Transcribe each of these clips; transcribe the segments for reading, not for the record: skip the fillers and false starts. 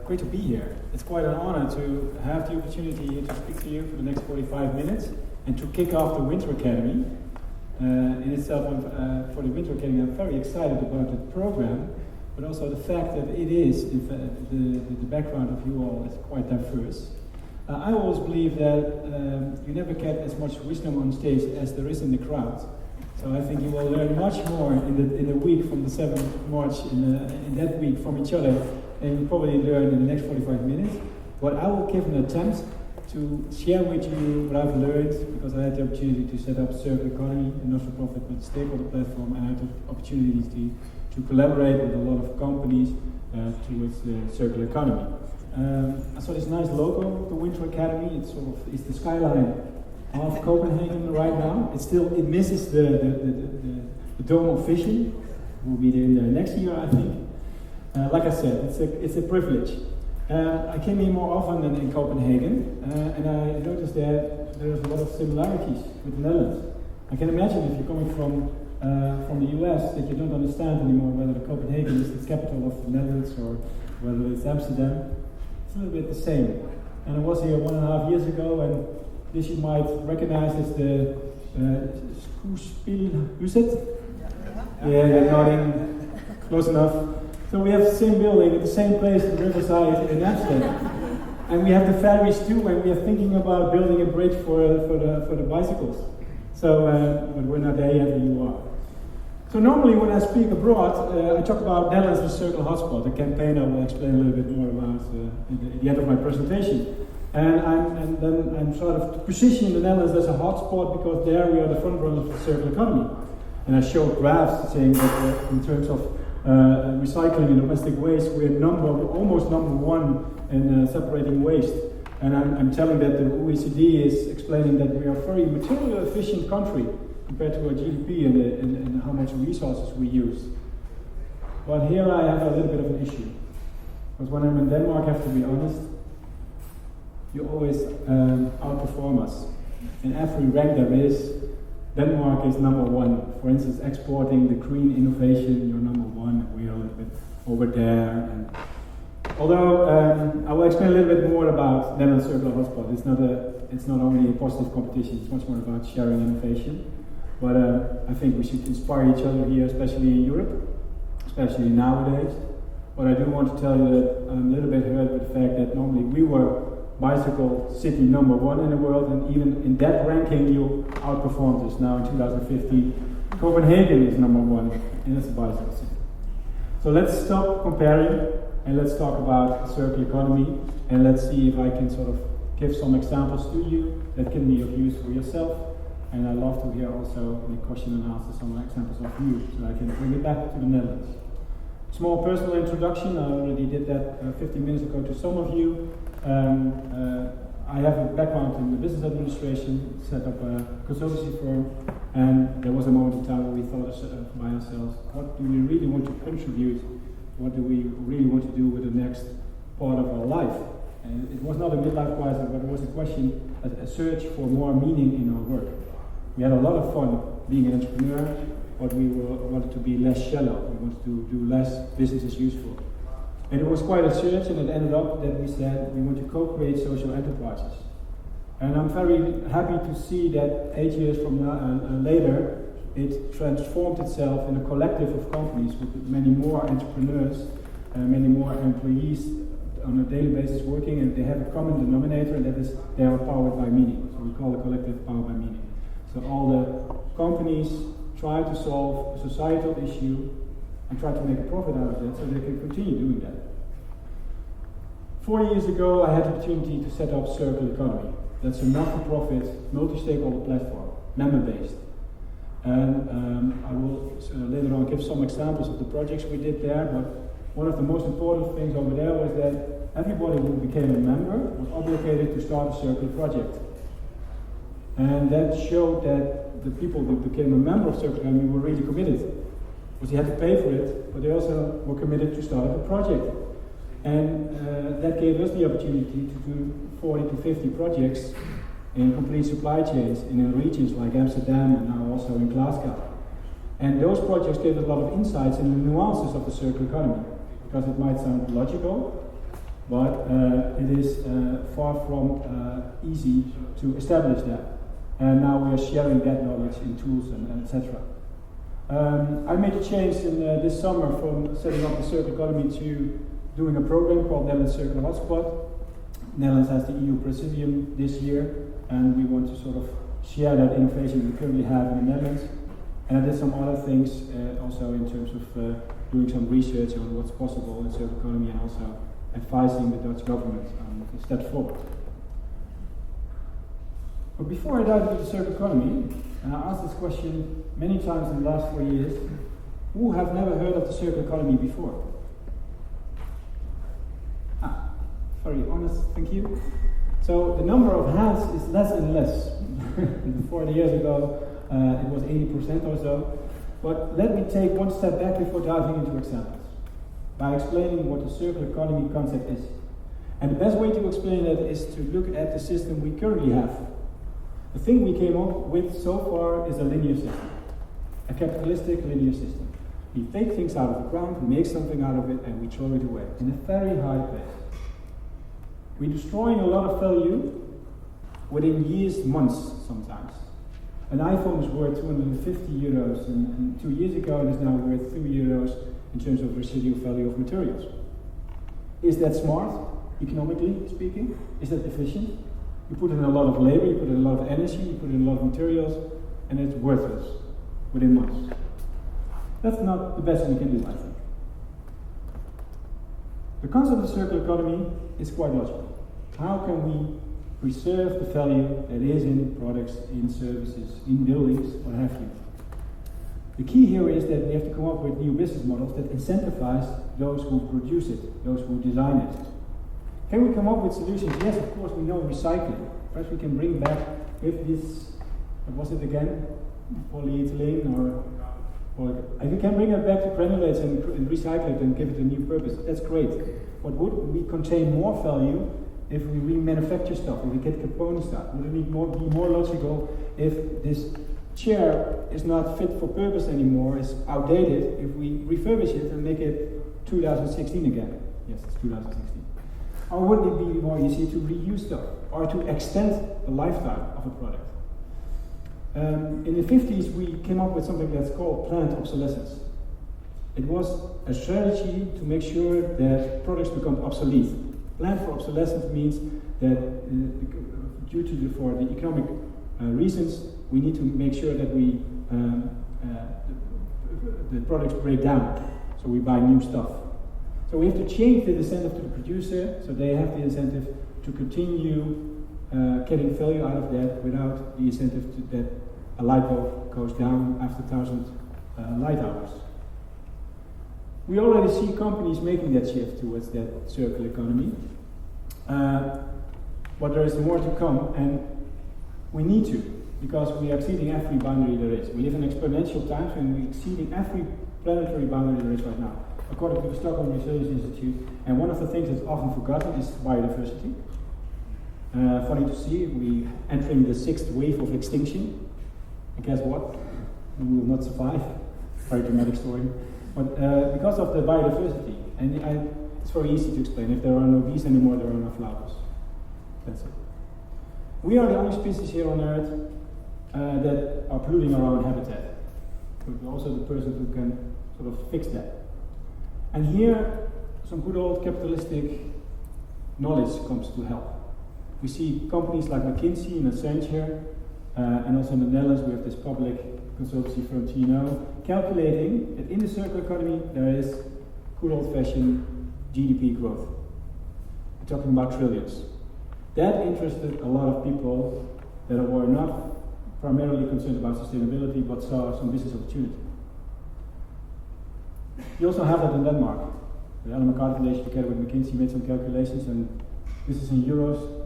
Great to be here. It's quite an honor to have the opportunity to speak to you for the next 45 minutes and to kick off the Winter Academy. In itself, for the Winter Academy, I'm very excited about the program, but also the fact that it is, in fact, the background of you all is quite diverse. I always believe that you never get as much wisdom on stage as there is in the crowd. So I think you will learn much more in the week from the 7th of March, in that week from each other, and you'll probably learn in the next 45 minutes. But I will give an attempt to share with you what I've learned, because I had the opportunity to set up Circular Economy, a not-for-profit but stakeholder platform, and I had the opportunities to collaborate with a lot of companies towards the circular economy. I saw this nice logo, the Winter Academy. It's the skyline of Copenhagen right now. It misses the Dome of Vision. We'll be there next year, I think. Like I said, it's a privilege. I came here more often than in Copenhagen, and I noticed that there's a lot of similarities with the Netherlands. I can imagine if you're coming from the US that you don't understand anymore whether Copenhagen is the capital of the Netherlands or whether it's Amsterdam. It's a little bit the same. And I was here 1.5 years ago, and this you might recognize as the Skuespilhuset. Yeah, you're nodding. Close enough. So we have the same building at the same place at the riverside in Amsterdam. And we have the ferries too, and we are thinking about building a bridge for the bicycles. So, but we're not there yet, you are. So normally when I speak abroad, I talk about Netherlands as a circle hotspot, a campaign I will explain a little bit more about at the end of my presentation. And then I'm sort of positioning the Netherlands as a hotspot because there we are the front runners of the circular economy. And I show graphs saying that in terms of recycling and domestic waste, we're almost number one in separating waste. And I'm telling that the OECD is explaining that we are a very material efficient country compared to our GDP and how much resources we use. But here I have a little bit of an issue. Because when I'm in Denmark, I have to be honest, you always outperform us. In every rank there is, Denmark is number one. For instance, exporting the green innovation, you're number one, and we are a little bit over there. And although I will explain a little bit more about Netherlands Circular Hotspot. It's not only a positive competition, it's much more about sharing innovation. But I think we should inspire each other here, especially in Europe, especially nowadays. But I do want to tell you that I'm a little bit hurt with the fact that normally we were bicycle city number one in the world, and even in that ranking you outperformed us. Now in 2015, Copenhagen is number one, and it's a bicycle city. So let's stop comparing, and let's talk about circular economy, and let's see if I can sort of give some examples to you that can be of use for yourself. And I love to hear also in the question and answer some examples of you, so I can bring it back to the Netherlands. Small personal introduction, I already did that 15 minutes ago to some of you. I have a background in the business administration, set up a consultancy firm, and there was a moment in time where we thought by ourselves, what do we really want to contribute? What do we really want to do with the next part of our life? And it was not a midlife crisis, but it was a question, a search for more meaning in our work. We had a lot of fun being an entrepreneur, but we wanted to be less shallow. We wanted to do less business as usual. And it was quite a search, and it ended up that we said we want to co-create social enterprises. And I'm very happy to see that 8 years from now later, it transformed itself in a collective of companies with many more entrepreneurs, many more employees on a daily basis working, and they have a common denominator, and that is they are powered by meaning. So we call the collective powered by meaning. So all the companies try to solve a societal issue and try to make a profit out of it so they can continue doing that. 4 years ago, I had the opportunity to set up Circular Economy. That's a not-for-profit, multi-stakeholder platform, member-based. And I will later on give some examples of the projects we did there, but one of the most important things over there was that everybody who became a member was obligated to start a circular project. And that showed that the people who became a member of Circular Economy were really committed. Because you had to pay for it, but they also were committed to start a project. And that gave us the opportunity to do 40 to 50 projects in complete supply chains in regions like Amsterdam and now also in Glasgow. And those projects gave us a lot of insights in the nuances of the circular economy, because it might sound logical, but it is far from easy to establish that. And now we are sharing that knowledge in tools and etc. I made a change in this summer from setting up the circular economy to doing a program called Netherlands Circular Hotspot. Netherlands has the EU Presidium this year, and we want to sort of share that innovation we currently have in the Netherlands. And I did some other things also in terms of doing some research on what's possible in circular economy and also advising the Dutch government on the steps forward. But before I dive into the circular economy, and I asked this question many times in the last 4 years, who have never heard of the circular economy before? Very honest, thank you. So the number of hands is less and less. 40 years ago, it was 80% or so. But let me take one step back before diving into examples, by explaining what the circular economy concept is. And the best way to explain that is to look at the system we currently have. The thing we came up with so far is a linear system, a capitalistic linear system. We take things out of the ground, we make something out of it, and we throw it away in a very high pace. We're destroying a lot of value within years, months sometimes. An iPhone is worth 250 euros and 2 years ago, and is now worth 2 euros in terms of residual value of materials. Is that smart, economically speaking? Is that efficient? You put in a lot of labor, you put in a lot of energy, you put in a lot of materials, and it's worthless within months. That's not the best we can do, I think. The concept of circular economy is quite logical. How can we preserve the value that is in products, in services, in buildings, what have you? The key here is that we have to come up with new business models that incentivize those who produce it, those who design it. Can we come up with solutions? Yes, of course, we know recycling. Perhaps we can bring back with this, what was it again? Polyethylene or if we can bring it back to granulates and recycle it and give it a new purpose, that's great. But would we contain more value if we remanufacture stuff, if we get component stuff? Would it be more logical if this chair is not fit for purpose anymore, is outdated, if we refurbish it and make it 2016 again? Yes, it's 2016. Or wouldn't it be more easy to reuse stuff or to extend the lifetime of a product? In the 50s, we came up with something that's called planned obsolescence. It was a strategy to make sure that products become obsolete. Planned for obsolescence means that for the economic reasons, we need to make sure that the products break down, so we buy new stuff. So we have to change the incentive to the producer, so they have the incentive to continue getting value out of that without the incentive that a light bulb goes down after 1,000 light hours. We already see companies making that shift towards that circular economy, but there is more to come, and we need to, because we are exceeding every boundary there is. We live in exponential times, and we're exceeding every planetary boundary there is right now, according to the Stockholm Research Institute. And one of the things that's often forgotten is biodiversity. Funny to see, we're entering the 6th wave of extinction. And guess what? We will not survive. Very dramatic story. But because of the biodiversity, and it's very easy to explain. If there are no bees anymore, there are no flowers. That's it. We are the only species here on Earth that are polluting our own habitat. We're also the person who can sort of fix that. And here, some good old capitalistic knowledge comes to help. We see companies like McKinsey and Assange here, and also in the Netherlands we have this public consultancy firm TNO, calculating that in the circular economy there is good old-fashioned GDP growth. We're talking about trillions. That interested a lot of people that were not primarily concerned about sustainability, but saw some business opportunity. You also have that in Denmark. The Element calculation together with McKinsey made some calculations, and this is in euros.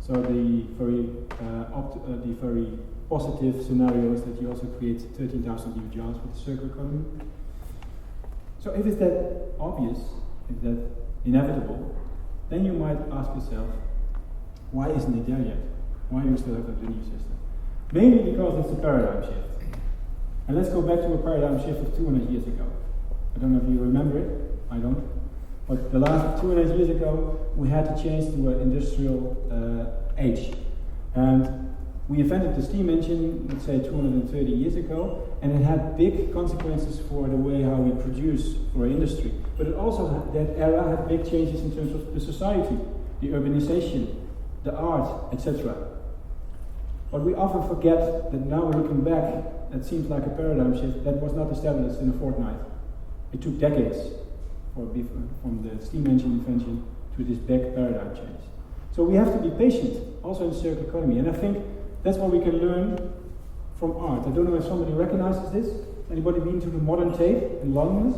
So the very positive scenario is that you also create 13,000 new jobs with the circular economy. So if it's that obvious, if that inevitable, then you might ask yourself, why isn't it there yet? Why do we still have that linear system? Mainly because it's a paradigm shift. And let's go back to a paradigm shift of 200 years ago. I don't know if you remember it, I don't. But the last 2.5 years ago, we had to change to an industrial age. And we invented the steam engine, let's say 230 years ago, and it had big consequences for the way how we produce for industry. But it also, that era had big changes in terms of the society, the urbanization, the art, etc. But we often forget that now looking back, that seems like a paradigm shift that was not established in a fortnight. It took decades from the steam engine invention to this big paradigm change. So we have to be patient, also in the circular economy. And I think that's what we can learn from art. I don't know if somebody recognizes this. Anybody been to the Modern Tate in London?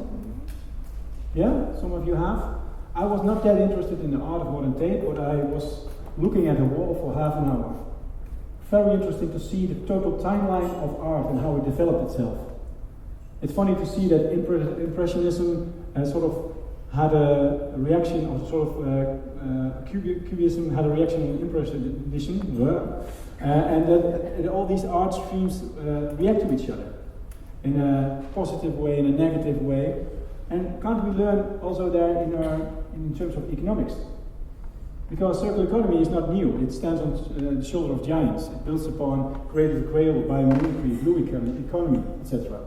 Yeah, some of you have. I was not that interested in the art of Modern Tate, but I was looking at a wall for half an hour. Very interesting to see the total timeline of art and how it developed itself. It's funny to see that Impressionism sort of had a reaction, or sort of Cubism had a reaction on Impressionism, and that all these art streams react to each other in a positive way, in a negative way. And can't we learn also there in terms of economics? Because circular economy is not new. It stands on the shoulder of giants. It builds upon cradle to cradle, biomimicry, blue economy, etc.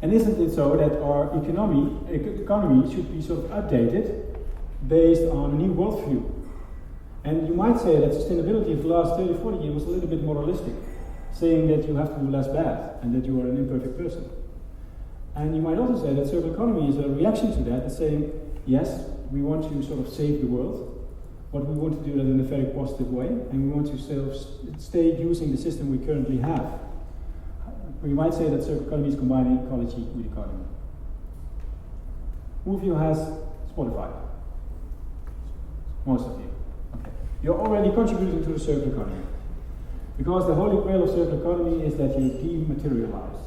And isn't it so that our economy should be sort of updated based on a new worldview? And you might say that sustainability of the last 30, 40 years was a little bit moralistic, saying that you have to do less bad and that you are an imperfect person. And you might also say that circular economy is a reaction to that, it's saying, yes, we want to sort of save the world, but we want to do that in a very positive way, and we want to sort of stay using the system we currently have. We might say that circular economy is combining ecology with economy. Who of you has Spotify? Most of you. Okay. You're already contributing to the circular economy. Because the holy grail of circular economy is that you dematerialize.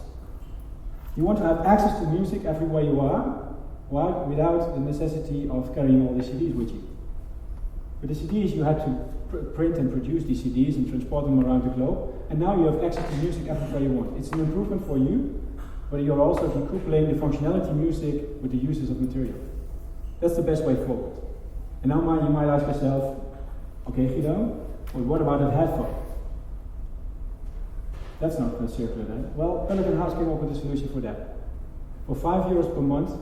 You want to have access to music everywhere you are, without the necessity of carrying all the CDs with you. With the CDs, you had to print and produce these CDs and transport them around the globe, and now you have access to music everywhere you want. It's an improvement for you, but you're also decoupling the functionality music with the uses of material. That's the best way forward. And now you might ask yourself, okay, Guido, well, what about a headphone? That's not circular then. Well, Pelican House came up with a solution for that. For €5 per month,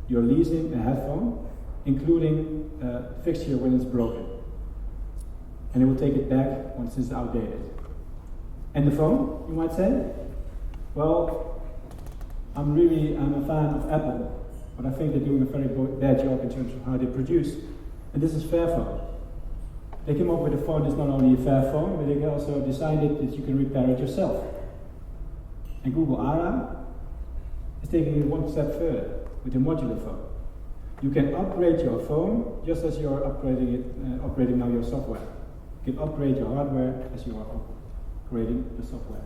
you're leasing a headphone, including a fixture when it's broken. And it will take it back once it's outdated. And the phone, you might say? Well, I'm a fan of Apple, but I think they're doing a very bad job in terms of how they produce. And this is Fairphone. They came up with a phone that's not only a fair phone, but they also designed it that you can repair it yourself. And Google Ara is taking it one step further with a modular phone. You can upgrade your phone just as you're upgrading now your software. You can upgrade your hardware as you are upgrading the software.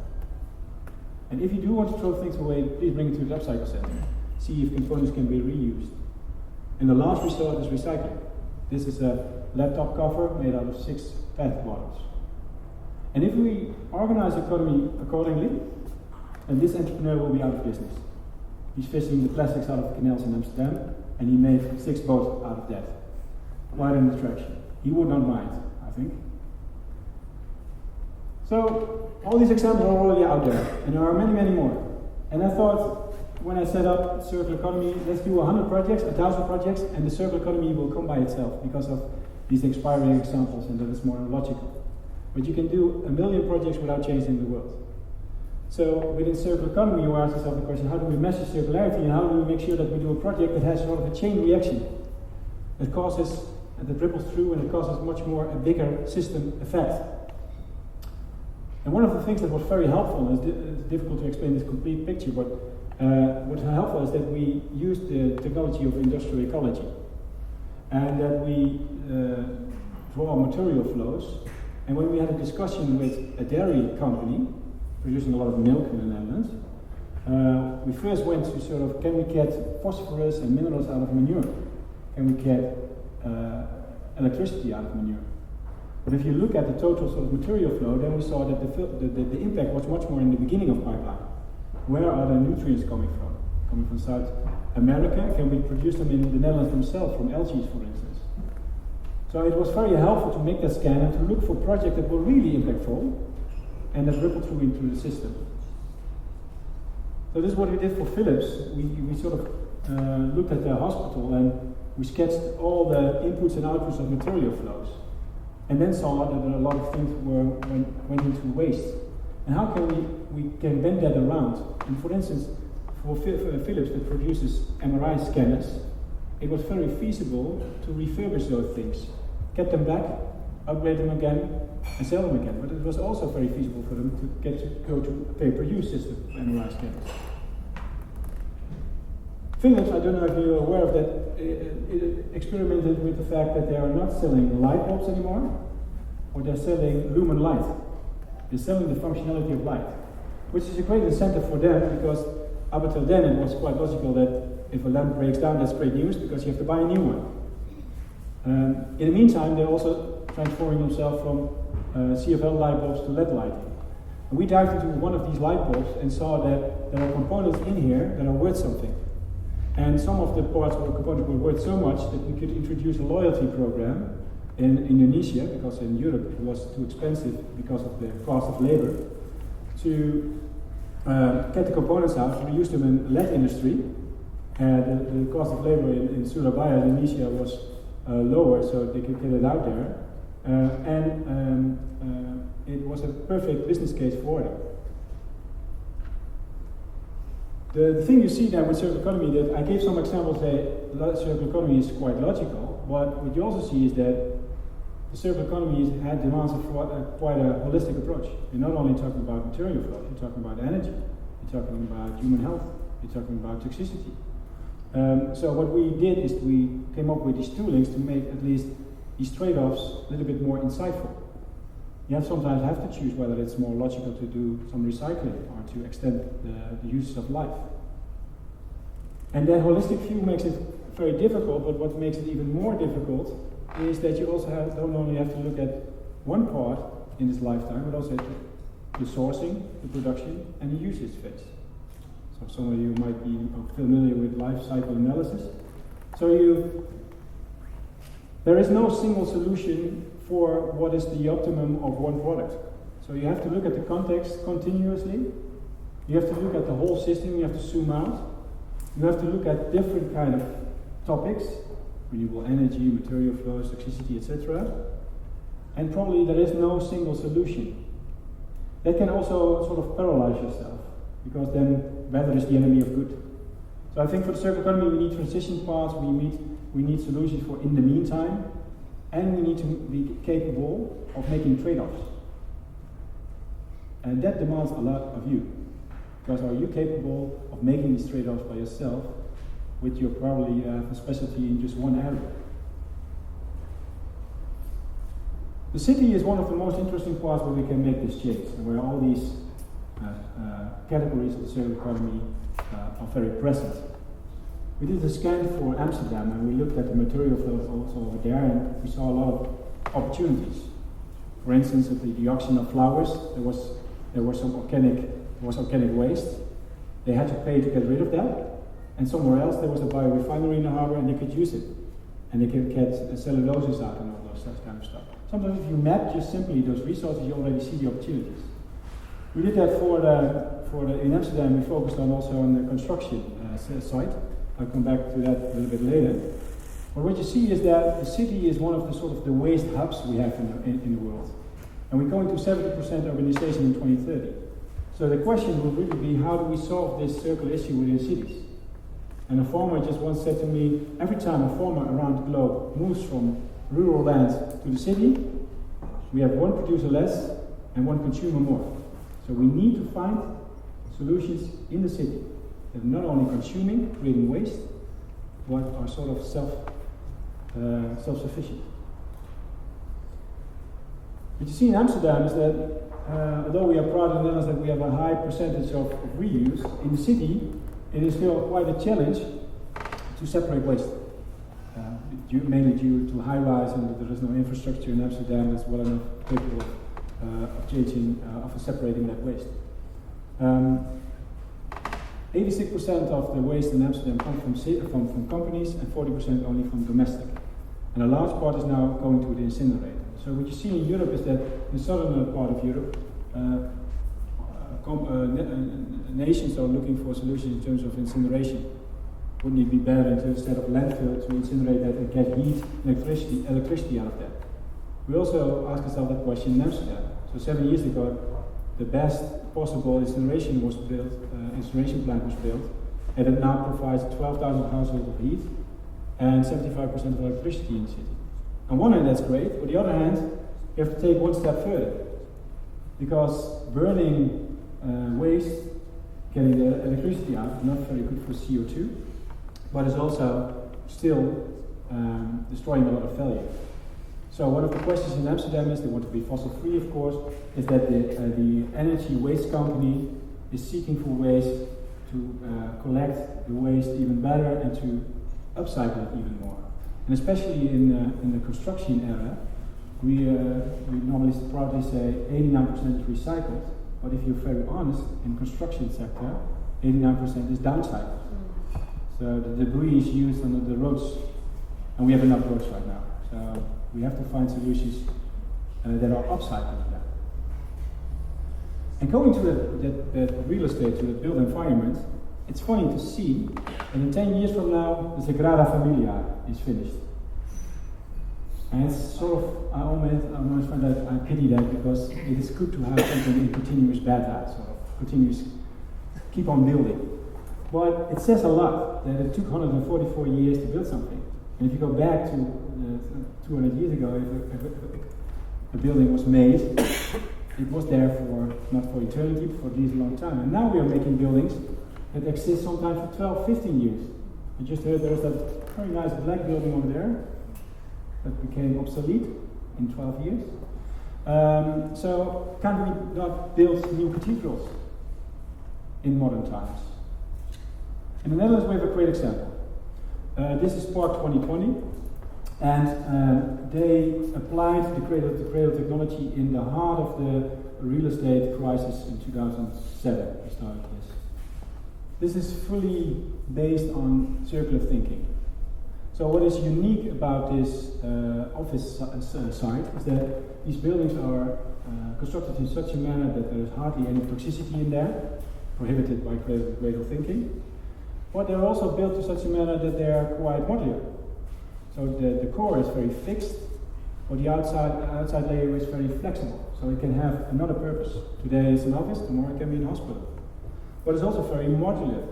And if you do want to throw things away, please bring it to the upcycle center. See if components can be reused. And the last resort is recycling. This is a laptop cover made out of 6 PET bottles. And if we organize the economy accordingly, then this entrepreneur will be out of business. He's fishing the plastics out of the canals in Amsterdam, and he made 6 boats out of that. Quite an attraction. He would not mind, I think. So, all these examples are already out there, and there are many, many more. And I thought, when I set up circular economy, let's do 100 projects, 1,000 projects, and the circular economy will come by itself because of these expiring examples, and that is more logical. But you can do 1 million projects without changing the world. So within circular economy, you ask yourself the question, how do we measure circularity, and how do we make sure that we do a project that has sort of a chain reaction that causes, and that ripples through, and it causes much more a bigger system effect. And one of the things that was very helpful, and it's difficult to explain this complete picture, but what's helpful is that we used the technology of industrial ecology, and that we draw material flows. And when we had a discussion with a dairy company producing a lot of milk in the Netherlands, we first went to sort of, can we get phosphorus and minerals out of manure? Can we get electricity out of manure? But if you look at the total sort of material flow, then we saw that the impact was much more in the beginning of pipeline. Where are the nutrients coming from? Coming from South America? Can we produce them in the Netherlands themselves, from algae, for instance? So it was very helpful to make that scan and to look for projects that were really impactful and that rippled through into the system. So this is what we did for Philips. We sort of looked at their hospital and we sketched all the inputs and outputs of material flows, and then saw that a lot of things went into waste. And how can we can bend that around? And for instance, for Philips that produces MRI scanners, it was very feasible to refurbish those things, get them back, upgrade them again, and sell them again. But it was also very feasible for them to go to a pay-per-use system for MRI scanners. Philips, I don't know if you're aware of that, it experimented with the fact that they are not selling light bulbs anymore, or they're selling lumen light. They're selling the functionality of light, which is a great incentive for them, because up until then it was quite logical that if a lamp breaks down, that's great news because you have to buy a new one. In the meantime, they're also transforming themselves from CFL light bulbs to LED lighting. And we dived into one of these light bulbs and saw that there are components in here that are worth something. And some of the parts of the components were worth so much that we could introduce a loyalty program in Indonesia, because in Europe it was too expensive because of the cost of labor, to get the components out, reuse them in LED industry. The cost of labor in Surabaya, Indonesia was lower, so they could get it out there. It was a perfect business case for them. The thing you see now with circular economy, that I gave some examples that circular economy is quite logical, but what you also see is that the circular economy had demands of quite a holistic approach. You're not only talking about material flow, you're talking about energy, you're talking about human health, you're talking about toxicity. So what we did is we came up with these toolings to make at least these trade-offs a little bit more insightful. You sometimes have to choose whether it's more logical to do some recycling or to extend the uses of life. And that holistic view makes it very difficult, but what makes it even more difficult is that you also don't only have to look at one part in this lifetime, but also at the sourcing, the production, and the usage phase. So some of you might be familiar with life cycle analysis. So there is no single solution for what is the optimum of one product. So you have to look at the context continuously. You have to look at the whole system. You have to zoom out. You have to look at different kind of topics, renewable energy, material flows, toxicity, etc. And probably there is no single solution. That can also sort of paralyze yourself, because then better is the enemy of good. So I think for the circular economy we need transition paths, we need solutions for in the meantime, and we need to be capable of making trade-offs. And that demands a lot of you. Because are you capable of making these trade-offs by yourself, with your probably a specialty in just one area? The city is one of the most interesting parts where we can make this change, and where all these categories of the circular economy are very present. We did a scan for Amsterdam, and we looked at the material flows also over there, and we saw a lot of opportunities. For instance, at the auction of flowers, there was organic waste. They had to pay to get rid of that, and somewhere else there was a biorefinery in the harbor, and they could use it, and they could get celluloses out and all those kind of stuff. Sometimes if you map just simply those resources, you already see the opportunities. We did that in Amsterdam. We focused also on the construction site. I'll come back to that a little bit later. But what you see is that the city is one of the sort of the waste hubs we have in the world. And we're going to 70% urbanization in 2030. So the question will really be, how do we solve this circular issue within cities? And a farmer just once said to me, every time a farmer around the globe moves from rural land to the city, we have one producer less and one consumer more. So we need to find solutions in the city that are not only consuming, creating waste, but are sort of self-sufficient. What you see in Amsterdam is that although we are proud in the Netherlands that we have a high percentage of reuse, in the city it is still quite a challenge to separate waste. Mainly due to high-rise, and there is no infrastructure in Amsterdam that's well enough capable of separating that waste. 86% of the waste in Amsterdam comes from companies and 40% only from domestic. And a large part is now going to the incinerator. So what you see in Europe is that in the southern part of Europe, nations are looking for solutions in terms of incineration. Wouldn't it be better instead of landfill to incinerate that and get heat, electricity out of that? We also ask ourselves that question in Amsterdam. So 7 years ago, the best possible incineration plant was built, and it now provides 12,000 households of heat and 75% of electricity in the city. On one hand, that's great. On the other hand, you have to take one step further, because burning waste, getting the electricity out, is not very good for CO2, but is also still destroying a lot of value. So one of the questions in Amsterdam is, they want to be fossil free, of course, is that the energy waste company is seeking for ways to collect the waste even better and to upcycle it even more. And especially in the construction area, we normally proudly say 89% is recycled, but if you're very honest, in the construction sector, 89% is downcycled. So the debris is used on the roads, and we have enough roads right now. So we have to find solutions that are upcycling that. And going to that real estate, to the built environment, it's funny to see that in 10 years from now, the Sagrada Familia is finished. And it's sort of, I almost find that I pity that, because it is good to have something in continuous beta, sort of continuous, keep on building. But it says a lot that it took 144 years to build something. And if you go back to 200 years ago, if a building was made, it was there for, not for eternity, but for at least a long time. And now we are making buildings that exist sometimes for 12, 15 years. I just heard there's that very nice black building over there that became obsolete in 12 years. So can we not build new cathedrals in modern times? In the Netherlands we have a great example. This is Park 2020, and they applied the cradle technology in the heart of the real estate crisis in 2007. We started this. This is fully based on circular thinking. So what is unique about this office site is that these buildings are constructed in such a manner that there is hardly any toxicity in there, prohibited by cradle thinking. But they're also built to such a manner that they are quite modular. So the core is very fixed, but the outside layer is very flexible. So it can have another purpose. Today it's an office, tomorrow it can be an hospital. But it's also very modular,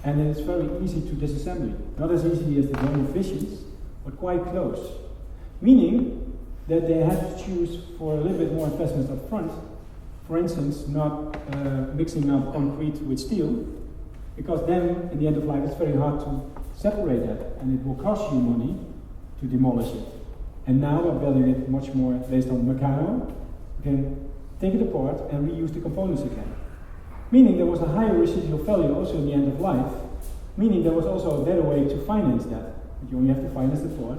and it's very easy to disassemble. Not as easy as the German fishes, but quite close. Meaning that they have to choose for a little bit more investment up front. For instance, not mixing up concrete with steel, because then, in the end of life, it's very hard to separate that, and it will cost you money to demolish it. And now we're building it much more based on Meccano. You can take it apart and reuse the components again. Meaning there was a higher residual value also in the end of life, meaning there was also a better way to finance that. But you only have to finance the part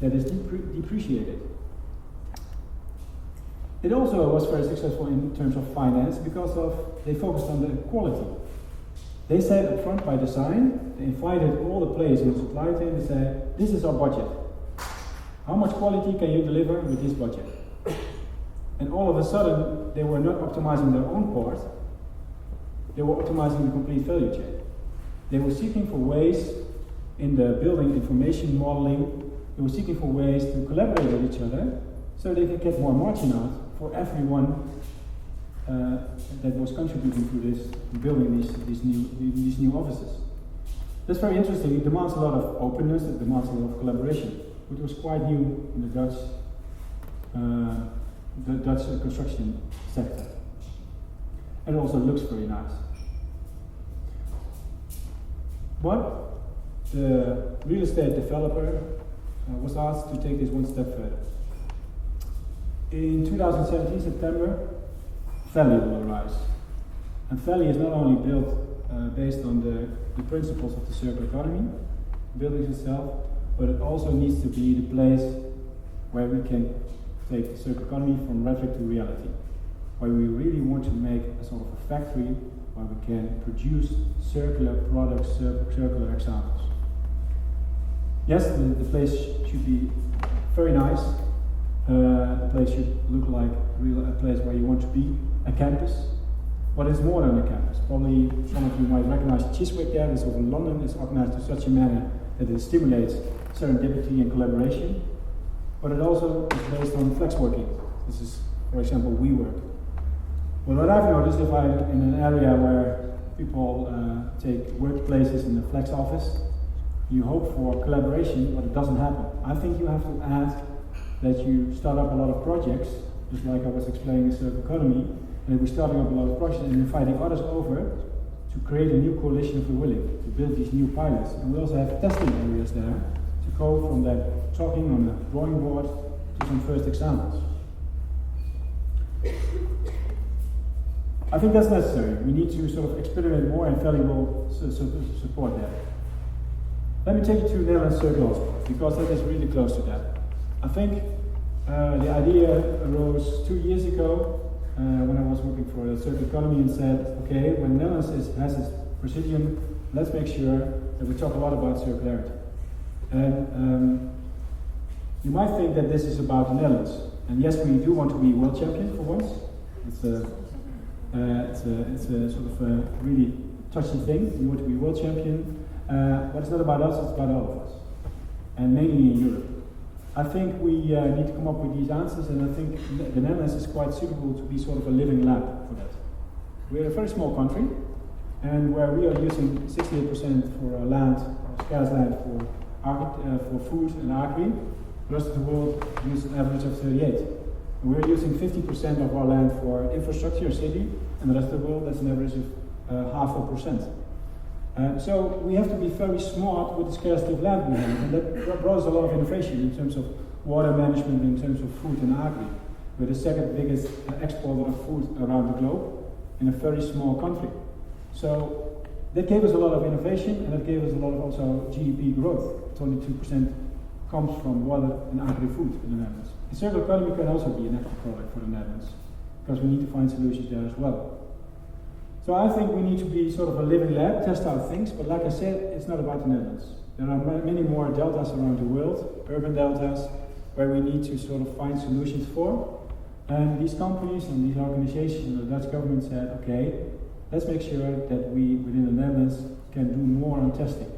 that is depreciated. It also was very successful in terms of finance because they focused on the quality. They said up front by design, they invited all the players in the supply chain and said, this is our budget. How much quality can you deliver with this budget? And all of a sudden, they were not optimizing their own part, they were optimizing the complete value chain. They were seeking for ways in the building information modeling, they were seeking for ways to collaborate with each other so they could get more margin out for everyone that was contributing to this, building these new offices. That's very interesting. It demands a lot of openness, it demands a lot of collaboration, which was quite new in the Dutch construction sector. And it also looks very nice. But the real estate developer was asked to take this one step further. In 2017, September, Valley will arise. And Valley is not only built based on the principles of the circular economy, buildings itself, but it also needs to be the place where we can take the circular economy from rhetoric to reality, where we really want to make a sort of a factory where we can produce circular products, circular examples. Yes, the place should be very nice. The place should look like a place where you want to be, a campus. But it's more than a campus. Probably some of you might recognize Chiswick there. This over in London is organized in such a manner that it stimulates serendipity and collaboration. But it also is based on flex working. This is, for example, WeWork. Well, what I've noticed, if I'm in an area where people take workplaces in the flex office, you hope for collaboration, but it doesn't happen. I think you have to add that you start up a lot of projects, just like I was explaining in circular economy, and we're starting up a lot of projects and inviting others over to create a new coalition if we're willing, to build these new pilots. And we also have testing areas there to go from that talking on the drawing board to some first examples. I think that's necessary. We need to sort of experiment more, and Valley will support that. Let me take you to Netherlands Circular Hospital, because that is really close to that. I think the idea arose 2 years ago when I was working for a circular economy and said, okay, when Netherlands has its presidium, let's make sure that we talk a lot about circularity. And you might think that this is about the Netherlands. And yes, we do want to be world champion for once. It's a sort of a really touchy thing. We want to be world champion. But it's not about us, it's about all of us. And mainly in Europe. I think we need to come up with these answers, and I think the Netherlands is quite suitable to be sort of a living lab for that. We're a very small country, and where we are using 68% for land, scarce land for food and agri, the rest of the world uses an average of 38%. And we're using 50% of our land for infrastructure, city, and the rest of the world, that's an average of 0.5%. So we have to be very smart with the scarcity of land we have, and that brought us a lot of innovation in terms of water management, in terms of food and agri. We're the second biggest exporter of food around the globe in a very small country. So that gave us a lot of innovation, and that gave us a lot of also GDP growth. 22% comes from water and agri-food in the Netherlands. The circular economy can also be an active product for the Netherlands, because we need to find solutions there as well. So I think we need to be sort of a living lab, test out things, but like I said, it's not about the Netherlands. There are many more deltas around the world, urban deltas, where we need to sort of find solutions for. And these companies and these organizations and the Dutch government said, okay, let's make sure that we, within the Netherlands, can do more on testing.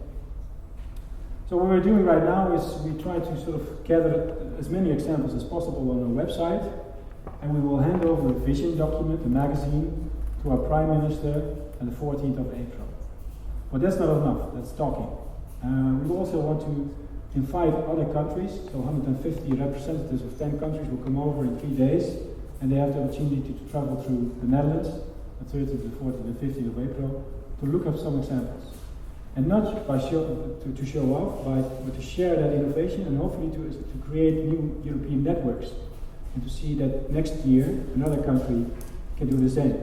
So what we're doing right now is we try to sort of gather as many examples as possible on our website, and we will hand over a vision document, a magazine, to our Prime Minister on the 14th of April. But that's not enough, that's talking. We also want to invite other countries, so 150 representatives of 10 countries will come over in 3 days, and they have the opportunity to travel through the Netherlands, the 13th, the 14th, and 15th of April, to look up some examples. And not by to show off, but to share that innovation, and hopefully to create new European networks, and to see that next year another country can do the same.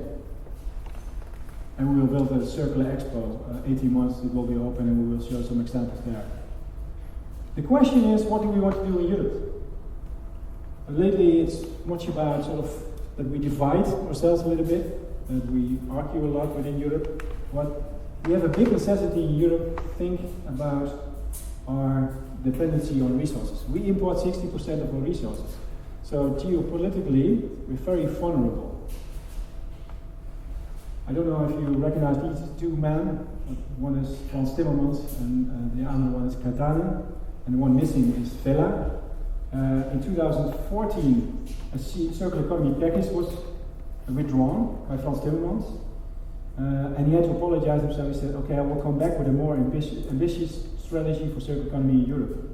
And we will build a circular expo, 18 months it will be open, and we will show some examples there. The question is, what do we want to do in Europe? Lately it's much about sort of that we divide ourselves a little bit, that we argue a lot within Europe. We have a big necessity in Europe to think about our dependency on resources. We import 60% of our resources. So geopolitically, we're very vulnerable. I don't know if you recognize these two men. One is Frans Timmermans and the other one is Katainen, and the one missing is Vella. In 2014, a circular economy package was withdrawn by Frans Timmermans, and he had to apologize himself. He said, okay, I will come back with a more ambitious strategy for circular economy in Europe.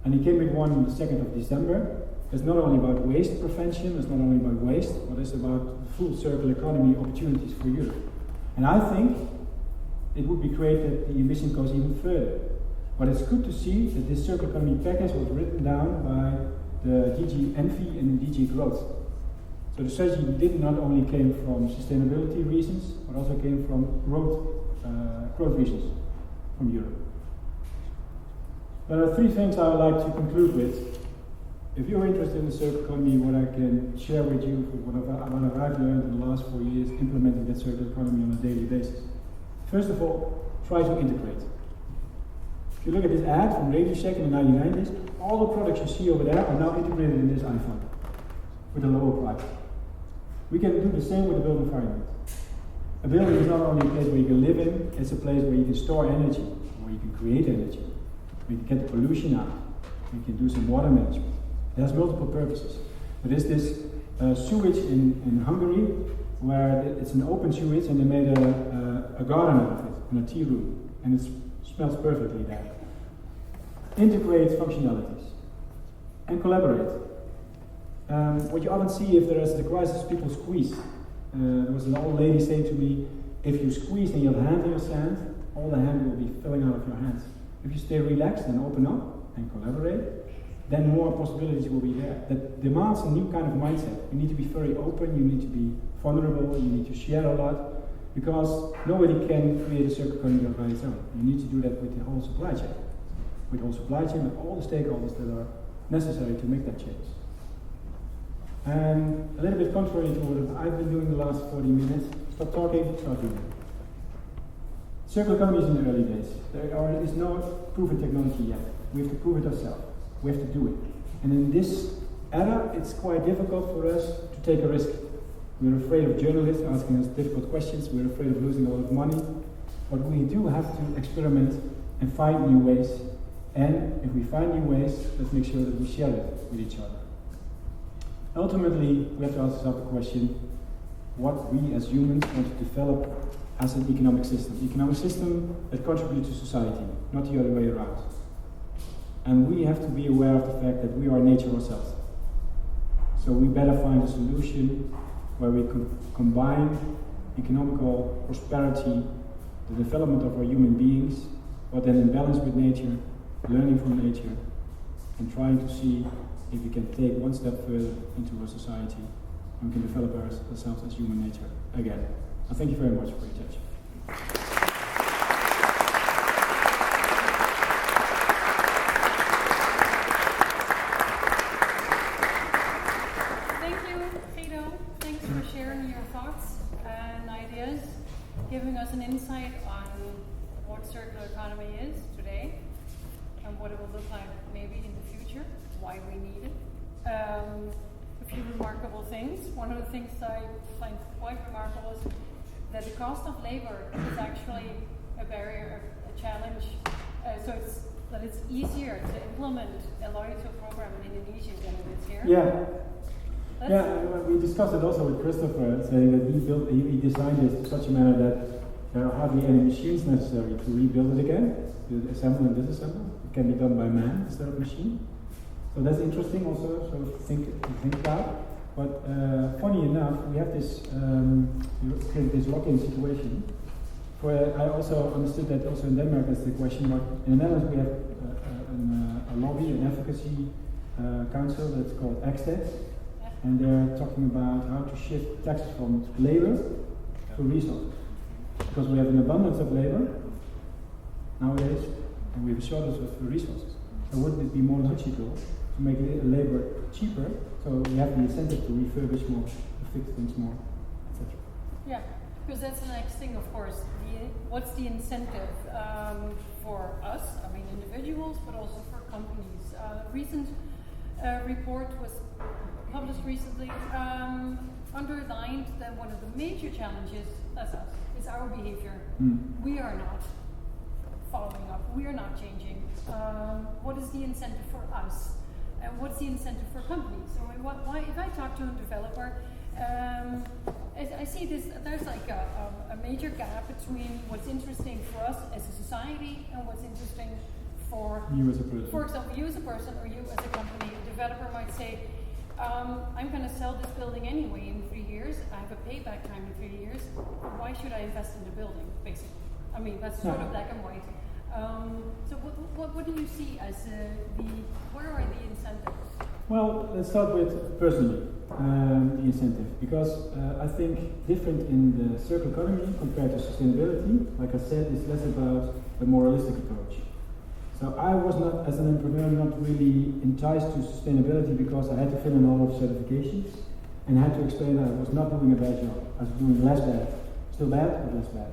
And he came with one on the 2nd of December. It's not only about waste prevention, it's not only about waste, but it's about full circular economy opportunities for Europe. And I think it would be great that the ambition goes even further. But it's good to see that this circular economy package was written down by the DG Envy and DG Growth. So the strategy did not only came from sustainability reasons, but also came from growth reasons from Europe. There are 3 things I would like to conclude with. if you're interested in the circular economy, what I can share with you, what I've learned in the last 4 years implementing that circular economy on a daily basis. First of all, try to integrate. If you look at this ad from Radio Shack in the 1990s, all the products you see over there are now integrated in this iPhone with a lower price. We can do the same with the built environment. A building is not only a place where you can live in, it's a place where you can store energy, where you can create energy, where you can get the pollution out, you can do some water management. It has multiple purposes. There is this sewage in Hungary, where it's an open sewage and they made a garden out of it, in a tea room, and it smells perfectly there. Integrate functionalities and collaborate. What you often see if there is the crisis, people squeeze. There was an old lady saying to me, if you squeeze and you have a hand in your sand, all the hand will be filling out of your hands. If you stay relaxed and open up and collaborate, then more possibilities will be there. That demands a new kind of mindset. You need to be very open, you need to be vulnerable, you need to share a lot, because nobody can create a circular economy by its own. You need to do that with the whole supply chain. With the whole supply chain, with all the stakeholders that are necessary to make that change. And a little bit contrary to what I've been doing the last 40 minutes, stop talking, start doing. Circular economy is in the early days. There is no proven technology yet. We have to prove it ourselves. We have to do it. And in this era, it's quite difficult for us to take a risk. We're afraid of journalists asking us difficult questions. We're afraid of losing a lot of money. But we do have to experiment and find new ways. And if we find new ways, let's make sure that we share it with each other. Ultimately, we have to ask ourselves the question, what we as humans want to develop as an economic system that contributes to society, not the other way around. And we have to be aware of the fact that we are nature ourselves. So we better find a solution where we combine economical prosperity, the development of our human beings, but then in balance with nature, learning from nature, and trying to see if we can take one step further into our society and we can develop ourselves as human nature again. I thank you very much for your attention. Thank you, Guido. Thanks for sharing your thoughts and ideas, giving us an insight on what circular economy is today and what it will look like maybe in the future, why we need it. A few remarkable things. One of the things I find quite remarkable is that the cost of labor is actually a barrier, a challenge. So it's easier to implement a loyalty program in Indonesia than it is here. We discussed it also with Christopher, saying that he designed it in such a manner that there are hardly any machines necessary to rebuild it again, to assemble and disassemble. It can be done by man instead of machine. So that's interesting also, so to think about. But funny enough, we have this lock-in situation. I also understood that also in Denmark that's the question, but in the Netherlands we have a lobby, an advocacy council that's called AXTED, and they're talking about how to shift taxes from labor to resources. Because we have an abundance of labor nowadays, and we have a shortage of resources. So wouldn't it be more logical to make labor cheaper, so we have the incentive to refurbish more, to fix things more, etc. Yeah, because that's the next thing, of course. What's the incentive for us, I mean individuals, but also for companies? A recent report was published recently, underlined that one of the major challenges is our behavior. We are not following up, we are not changing. What is the incentive for us? And what's the incentive for companies? So why, if I talk to a developer, I see there's like a major gap between what's interesting for us as a society and what's interesting for you as a person. For example, you as a person or you as a company. A developer might say, I'm going to sell this building anyway in 3 years. I have a payback time in 3 years. Why should I invest in the building, basically? I mean, that's sort of black and white. So what do you see as where are the incentives? Well, let's start with personally the incentive, because I think different in the circular economy compared to sustainability, like I said, is less about a moralistic approach. So I was not, as an entrepreneur, not really enticed to sustainability because I had to fill in a lot of certifications and I had to explain that I was not doing a bad job. I was doing less bad. Still bad, but less bad.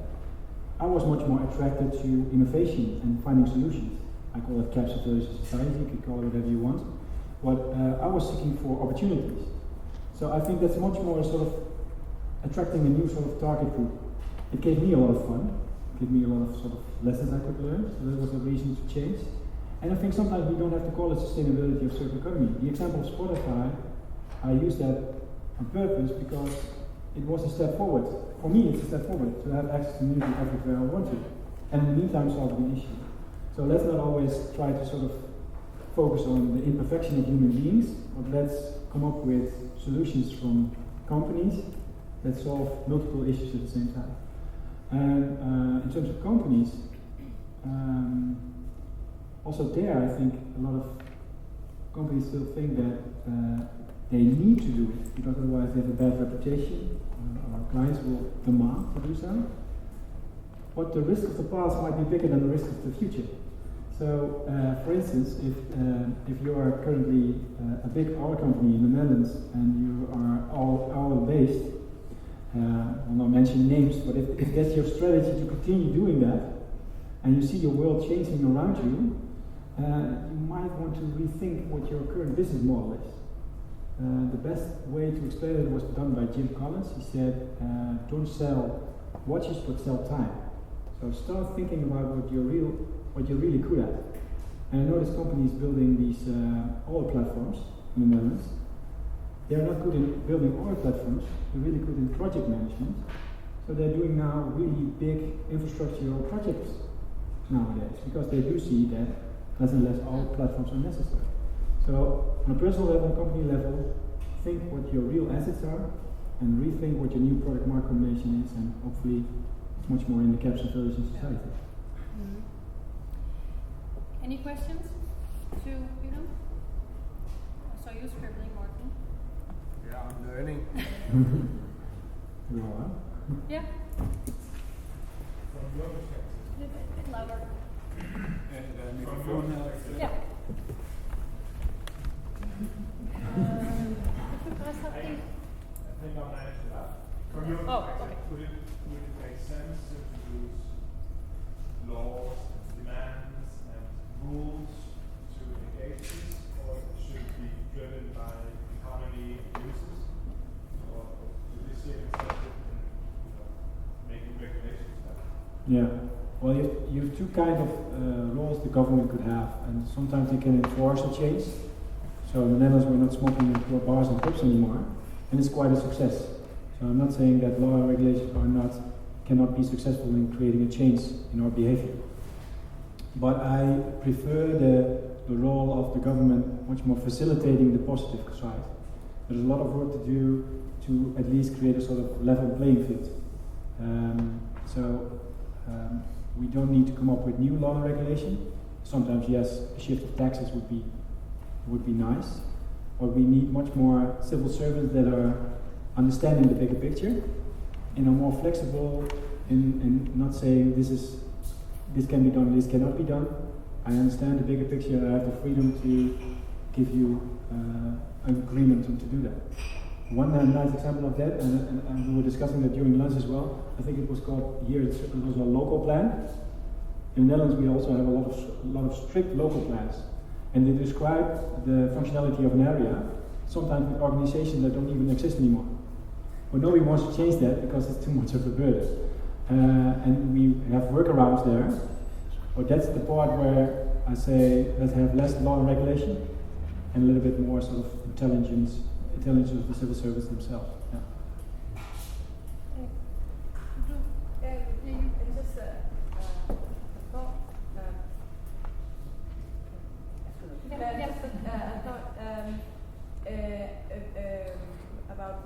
I was much more attracted to innovation and finding solutions. I call it capsule society, you could call it whatever you want. But I was seeking for opportunities. So I think that's much more sort of attracting a new sort of target group. It gave me a lot of fun. It gave me a lot of sort of lessons I could learn. So that was a reason to change. And I think sometimes we don't have to call it sustainability of circular economy. The example of Spotify, I use that on purpose because it was a step forward. For me, it's a step forward to have access to music everywhere I want to. And in the meantime, solve the issue. So let's not always try to sort of focus on the imperfection of human beings, but let's come up with solutions from companies that solve multiple issues at the same time. And in terms of companies, also there I think a lot of companies still think that they need to do it because otherwise they have a bad reputation. Our clients will demand to do so. But the risk of the past might be bigger than the risk of the future. So, for instance, if you are currently a big oil company in the Netherlands and you are all oil-based, I'll not mention names, but if that's your strategy to continue doing that, and you see your world changing around you, you might want to rethink what your current business model is. The best way to explain it was done by Jim Collins. He said, don't sell watches, but sell time. So start thinking about what you're really good at. And I notice companies building these oil platforms in the Netherlands. They're not good in building oil platforms, they're really good in project management. So they're doing now really big infrastructural projects nowadays because they do see that less and less oil platforms are necessary. So on a personal level, company level, think what your real assets are and rethink what your new product market combination is, and hopefully it's much more in the capsule version society. Mm-hmm. Any questions to Guido? I saw you scribbling, Martin. Yeah, I'm learning. You are? Yeah. From your perspective. A bit louder. Microphone. Yeah. I think I'll manage that. From your perspective, would it make sense to introduce laws, demands, and rules to engage this, or should it be driven by economy and uses? Or do you see an incentive in making regulations better? Yeah. Well, you have two kinds of laws the government could have, and sometimes they can enforce a change. So in the Netherlands, we're not smoking in bars and pubs anymore, and it's quite a success. So I'm not saying that law and regulations cannot be successful in creating a change in our behavior. But I prefer the role of the government much more facilitating the positive side. There's a lot of work to do to at least create a sort of level playing field. We don't need to come up with new law and regulation. Sometimes, yes, a shift of taxes would be nice, but we need much more civil servants that are understanding the bigger picture and are more flexible in not saying this can be done, this cannot be done. I understand the bigger picture and I have the freedom to give you an agreement to do that. One nice example of that, and we were discussing that during lunch as well, I think it was called here, it was a local plan. In the Netherlands we also have a lot of strict local plans. And they describe the functionality of an area, sometimes with organizations that don't even exist anymore. But nobody wants to change that because it's too much of a burden. And we have workarounds there. But that's the part where I say let's have less law and regulation and a little bit more sort of intelligence of the civil service themselves. Yeah. Just a thought. I thought about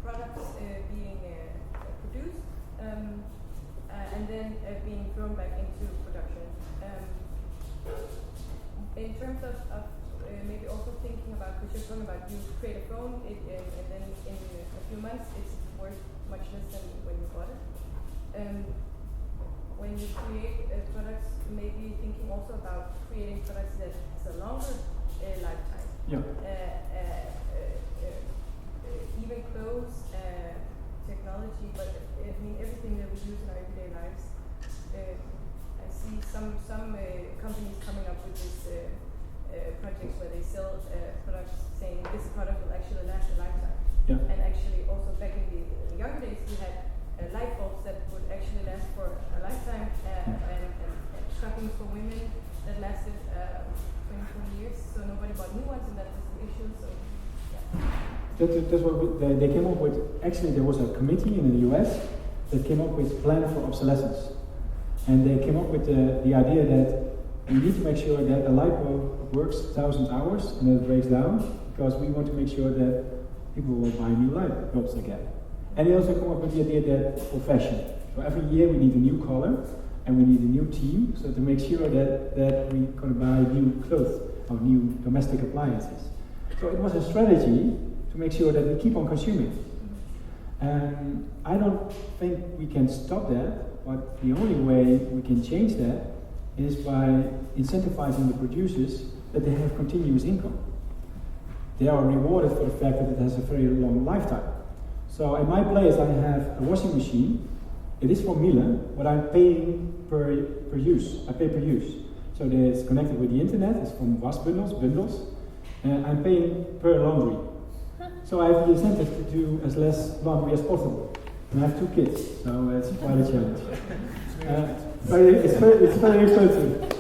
products being produced and then being thrown back into production. In terms of maybe also thinking about, because you're talking about you create a phone and then in a few months it's worth much less than when you bought it. when you create products, maybe thinking also about creating products that has a longer lifetime. Yeah. Even clothes, technology, but I mean everything that we use in our everyday lives. I see some companies coming up with this projects where they sell products saying this product will actually last a lifetime. Yeah. And actually also back in the younger days we had light bulbs that would actually last for a lifetime and stockings for women that lasted 20 years, so nobody bought new ones, and that was the issue. So yeah. That's what they came up with. Actually, there was a committee in the US that came up with a plan for obsolescence. And they came up with the idea that we need to make sure that a light bulb works 1,000 hours and then it breaks down, because we want to make sure that people will buy new light bulbs again. And they also come up with the idea that for fashion. So every year we need a new color and we need a new team, so to make sure that we're going to buy new clothes or new domestic appliances. So it was a strategy to make sure that we keep on consuming. I don't think we can stop that, but the only way we can change that is by incentivizing the producers that they have continuous income. They are rewarded for the fact that it has a very long lifetime. So in my place I have a washing machine. It is for Miele, but I'm paying per use. I pay per use. So it's connected with the internet, it's from wash bundles, and I'm paying per laundry. So I have the incentive to do as less laundry as possible. And I have 2 kids, so it's quite a challenge. But it's very expensive.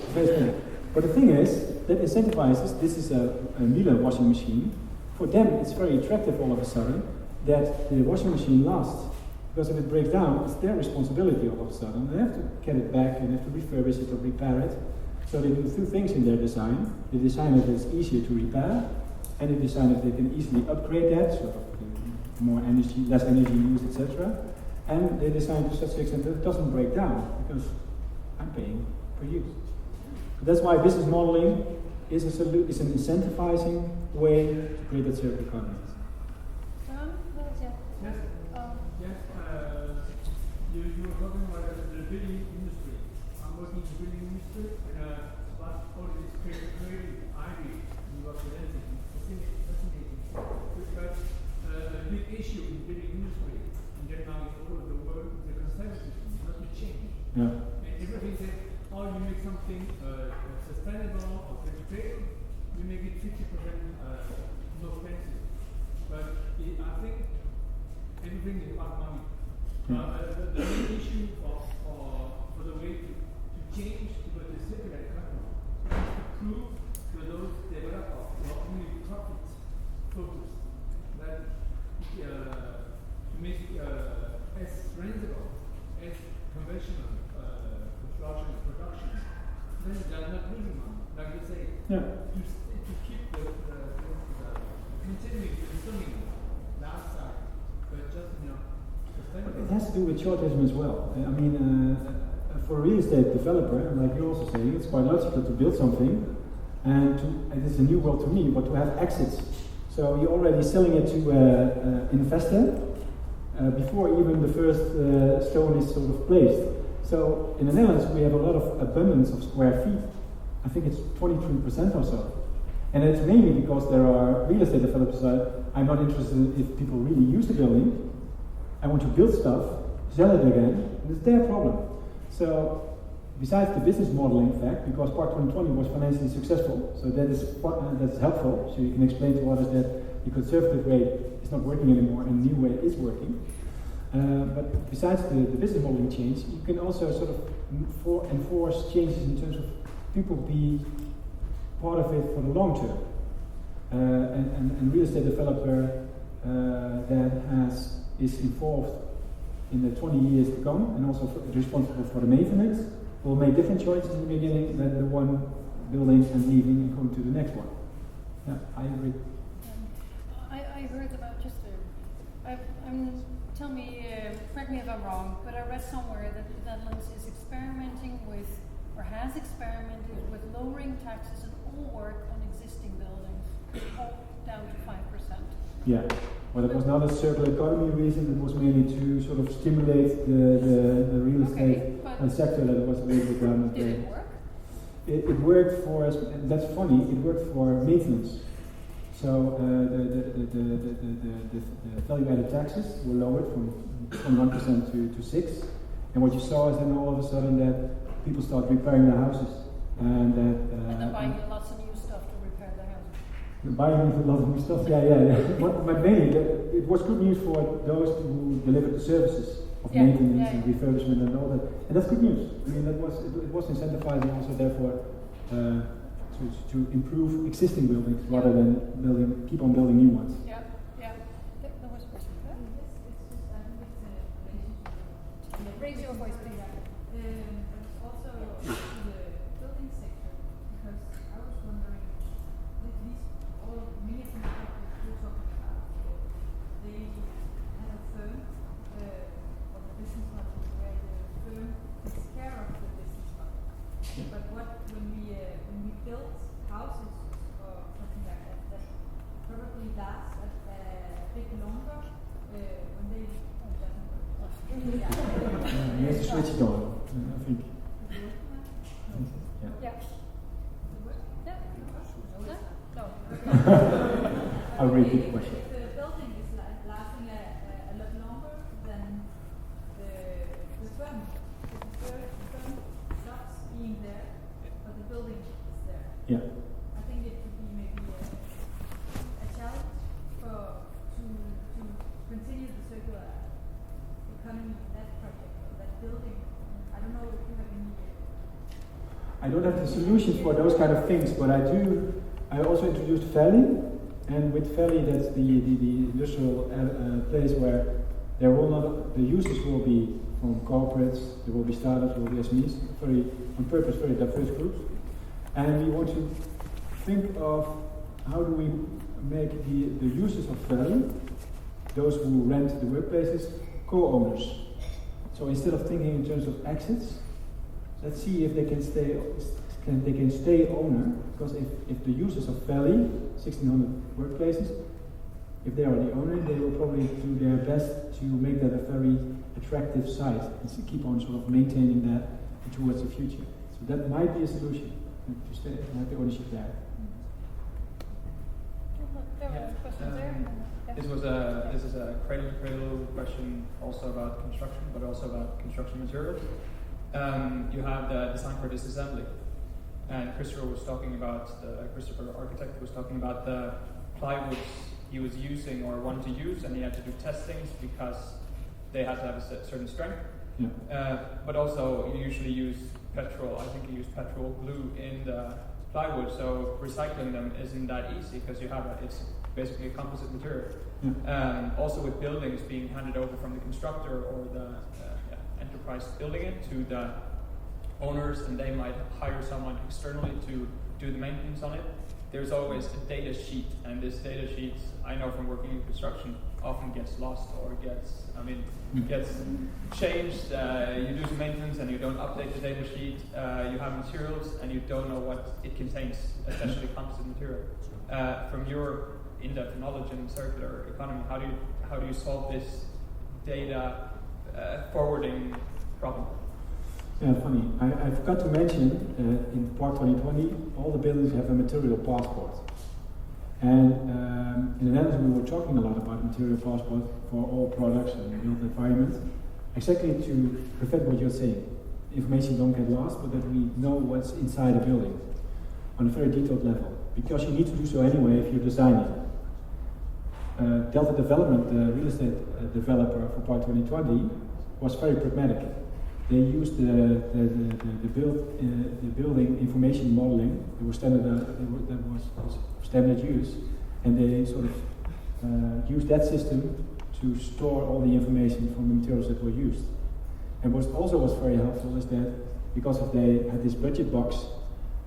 But the thing is, that incentivizes, this is a Miele washing machine. For them, it's very attractive all of a sudden that the washing machine lasts. Because if it breaks down, it's their responsibility all of a sudden. They have to get it back and have to refurbish it or repair it. So they do 2 things in their design. They design that it's easier to repair, and they design that they can easily upgrade that, so more energy, less energy used, etc. And they design to such an extent that it doesn't break down, because I'm paying per use. So that's why business modeling is an incentivizing way to create that circular economy. You were talking about the building industry. I'm working in the building industry, and about all this creative idea you are presenting, fascinating. Because a big issue in the building industry in Denmark all over the world is the conservatism, not the change. Yeah. And everything says, oh, you make something sustainable or fair, you make it 50% more expensive. But I think everything is about money. The main issue for the way to change to the circular economy is to prove to those developers who are only profit focused that to make it as rentable as conventional construction and production, then they are not losing money. Like you say, to keep the continuing consuming outside, but just it has to do with short-termism as well. I mean, for a real estate developer, like you're also saying, it's quite logical to build something, and it's a new world to me, but to have exits. So you're already selling it to an investor before even the first stone is sort of placed. So in the Netherlands, we have a lot of abundance of square feet. I think it's 23% or so. And it's mainly because there are real estate developers that I'm not interested if people really use the building. I want to build stuff, sell it again, and it's their problem. So, besides the business modeling fact, because Park 2020 was financially successful, so that's helpful, so you can explain to others that the conservative way is not working anymore and the new way is working. But besides the business modeling change, you can also sort of enforce changes in terms of people be part of it for the long term. And real estate developer that is involved in the 20 years to come and also responsible for the maintenance will make different choices in the beginning than the one building and leaving and going to the next one. Yeah, I agree. I heard about tell me, correct me if I'm wrong, but I read somewhere that the Netherlands is experimenting with, or has experimented with lowering taxes on all work on existing buildings, all down to 5%. Yeah. Well, it was not a circular economy reason, it was mainly to sort of stimulate the real estate. Okay, a sector that was a little bit down. Did it work? It worked for us, and that's funny, it worked for maintenance. So the value-added taxes were lowered from 1% to 6%. And what you saw is then all of a sudden that people start repairing their houses. And then buying lots of new stuff to repair the houses. Buying a lot of new stuff, yeah. But mainly, it was good news for those who delivered the services of maintenance and refurbishment and all that. And that's good news. I mean, it was incentivizing also, therefore, to improve existing buildings rather than keep on building new ones. Yeah. There was a question. Raise your voice, please. Also to the building sector, because I was wondering, many of the people you're talking about, they have a firm of a business model where the firm takes care of the business model. But when we build houses or something like that probably lasts a bit longer when they doesn't work. You have to switch it on, I think. Yeah. No. I'll repeat the question. If the building is lasting a lot longer than the firm, if the firm stops being there, but the building is there. Yeah. I think it could be maybe a challenge to continue the circular economy in that project or that building. I don't know if you have any. I don't have the solutions for those kind of things, but I also introduced Valley, and with Valley, that's the industrial place where the users will be from corporates, there will be startups, there will be SMEs, on purpose, very diverse groups. And we want to think of how do we make the users of Valley, those who rent the workplaces, co-owners. So instead of thinking in terms of exits, let's see if they can stay owner, because if the users of Valley, 1,600 workplaces, if they are the owner, they will probably do their best to make that a very attractive site and to keep on sort of maintaining that towards the future. So that might be a solution, to stay, to have the ownership there. There was a question there. This is a cradle-to-cradle question, also about construction, but also about construction materials. You have the design for disassembly, and Christopher, architect, was talking about the plywoods he was using or wanted to use, and he had to do testings because they had to have a certain strength. Yeah. But also, you usually use petrol. I think you use petrol glue in the plywood, so recycling them isn't that easy because it's basically a composite material. Yeah. Also, with buildings being handed over from the constructor or the enterprise building it to the owners, and they might hire someone externally to do the maintenance on it. There's always a data sheet, and this data sheet, I know from working in construction, often gets lost or gets changed. You do some maintenance and you don't update the data sheet. You have materials and you don't know what it contains, especially composite material. From your in-depth knowledge in circular economy, how do you solve this data forwarding problem? Yeah, funny. I forgot to mention in Part 2020, all the buildings have a material passport. And in the Netherlands, we were talking a lot about material passport for all products and built environment, exactly to prevent what you're saying. Information don't get lost, but that we know what's inside a building on a very detailed level. Because you need to do so anyway if you're designing. Delta Development, the real estate developer for Part 2020, was very pragmatic. They used the building information modeling. It was standard use, and they sort of used that system to store all the information from the materials that were used. And what also was very helpful is that because they had this budget box,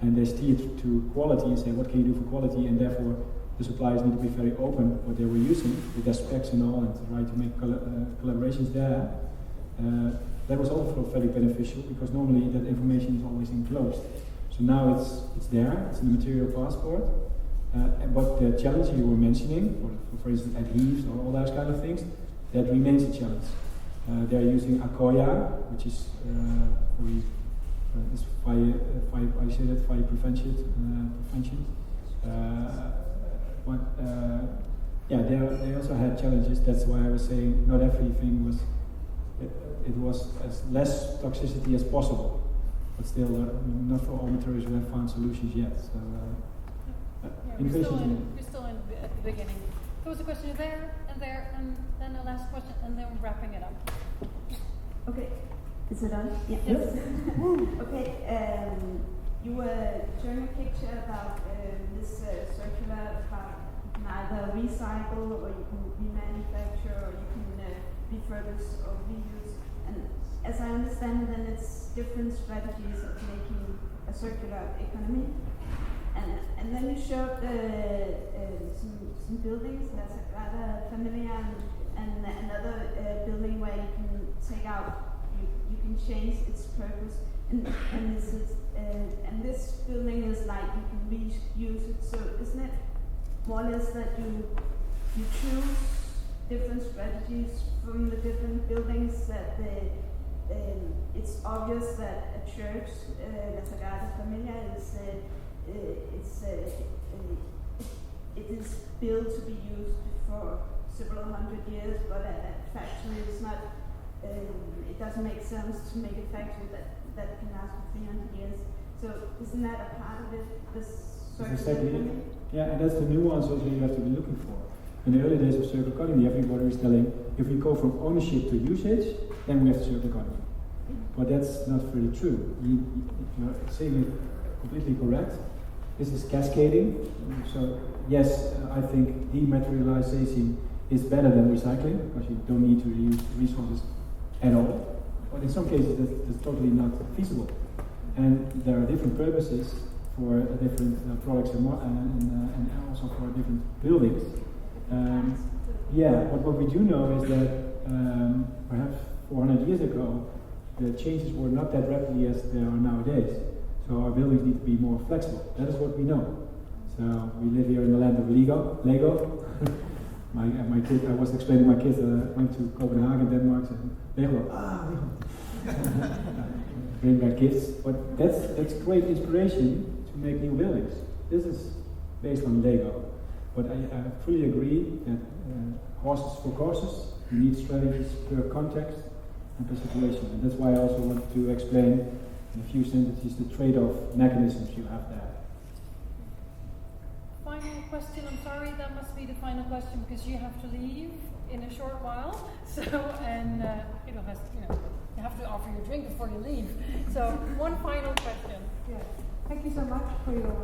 and they steered to quality and say what can you do for quality, and therefore the suppliers need to be very open what they were using with their specs and all, and to try to make collaborations there. That was also very beneficial because normally that information is always enclosed. So now it's there, it's in the material passport. But the challenge you were mentioning, for instance adhesives or all those kind of things, that remains a challenge. They're using Akoya, which is fire prevention. They also had challenges. That's why I was saying not everything was. It was as less toxicity as possible, but still not for all materials we have found solutions yet. So we're still at the beginning. There was a question there, and then a last question, and then wrapping it up. Okay, is it on? Yeah. Yes. Okay, you were showing a picture about this circular part. Either recycle, or you can remanufacture, or you can refurbish or reuse. And as I understand it, then it's different strategies of making a circular economy. And then you showed some buildings that's rather familiar, and another building where you can take out, you can change its purpose. And this building is like you can reuse it. So isn't it more or less that you choose different strategies from the different buildings, that it's obvious that a church, La Sagrada Familia, it is built to be used for several hundred years, but a factory is not, it doesn't make sense to make a factory that can last for 300 years. So isn't that a part of it, this circular economy? Yeah, and that's the nuance also you have to be looking for. In the early days of circular economy, everybody was telling, if we go from ownership to usage, then we have circular economy. But that's not really true. You're saying it completely correct. This is cascading. So yes, I think dematerialization is better than recycling, because you don't need to reuse resources at all. But in some cases, that's totally not feasible. And there are different purposes for different products and also for different buildings. But what we do know is that perhaps 400 years ago, the changes were not that rapidly as they are nowadays. So our buildings need to be more flexible. That is what we know. So we live here in the land of Lego. my kid, I was explaining to my kids that I went to Copenhagen, Denmark, and Lego. Bring back gifts. But that's great inspiration to make new buildings. This is based on Lego. But I fully agree that horses for courses, you need strategies per context and per situation. And that's why I also want to explain in a few sentences the trade-off mechanisms you have there. Final question. I'm sorry, that must be the final question because you have to leave in a short while. So, and Guido has, you have to offer your drink before you leave. So, one final question. Yeah. Thank you so much for your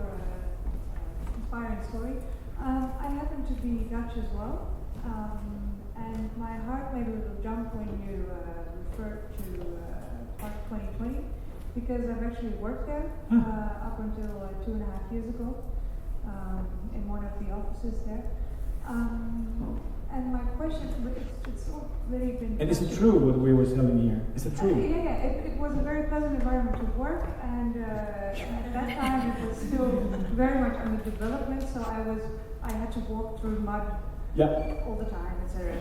inspiring story. I happen to be Dutch as well, and my heart made a little jump when you referred to Park 2020, because I've actually worked there up until 2.5 years ago in one of the offices there. And my question, it's already been... And is it true what we were telling here? Is it true? It was a very pleasant environment to work, and at that time it was still very much under development, so I had to walk through mud all the time, etc.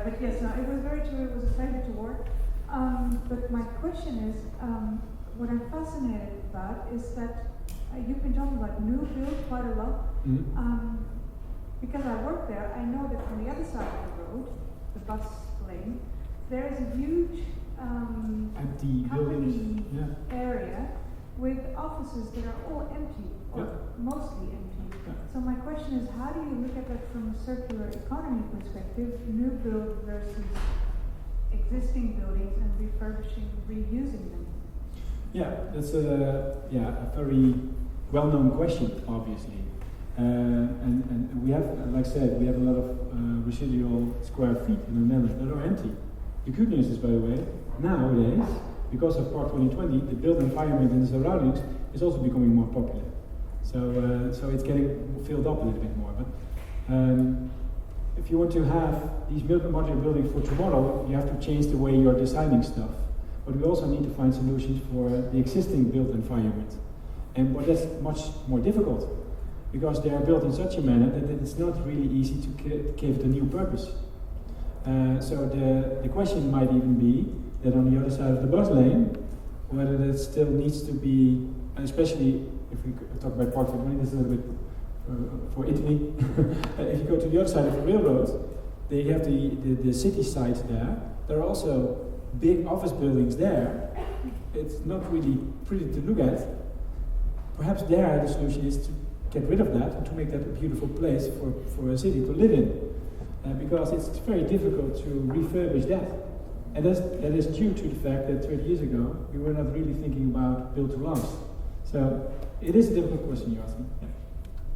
But yes, no, it was very true. It was a pleasure to work. But my question is, what I'm fascinated about is that you've been talking about new build quite a lot. Mm-hmm. Because I work there, I know that on the other side of the road, the bus lane, there is a huge empty company area with offices that are all empty, or mostly empty. Yeah. So my question is, how do you look at that from a circular economy perspective, new build versus existing buildings and refurbishing, reusing them? Yeah, that's a very well-known question, obviously. And we have, like I said, we have a lot of residual square feet in the Netherlands that are empty. The good news is, by the way, nowadays, because of Park 2020, the built environment and the surroundings is also becoming more popular. So it's getting filled up a little bit more. But if you want to have these modular buildings for tomorrow, you have to change the way you're designing stuff. But we also need to find solutions for the existing built environment. But that's much more difficult, because they are built in such a manner that it's not really easy to give it a new purpose. So the question might even be that on the other side of the bus lane, whether that still needs to be, especially if we talk about Park 20, this is a little bit for Italy. If you go to the other side of the railroad, they have the city sites there. There are also big office buildings there. It's not really pretty to look at. Perhaps there the solution is to get rid of that and to make that a beautiful place for a city to live in. Because it's very difficult to refurbish that. And that is due to the fact that 30 years ago we were not really thinking about build to last. So it is a difficult question you're asking. Yeah.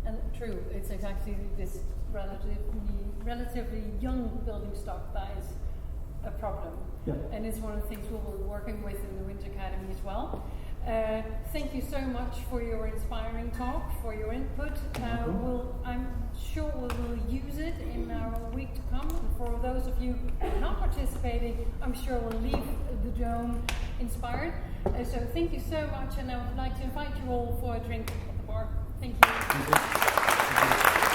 And true, it's exactly this relatively young building stock that is a problem. Yeah. And it's one of the things we'll be working with in the Wind Academy as well. Thank you so much for your inspiring talk, for your input. I'm sure we will use it in our week to come. And for those of you who are not participating, I'm sure we'll leave the dome inspired. So thank you so much, and I would like to invite you all for a drink at the bar. Thank you. Thank you.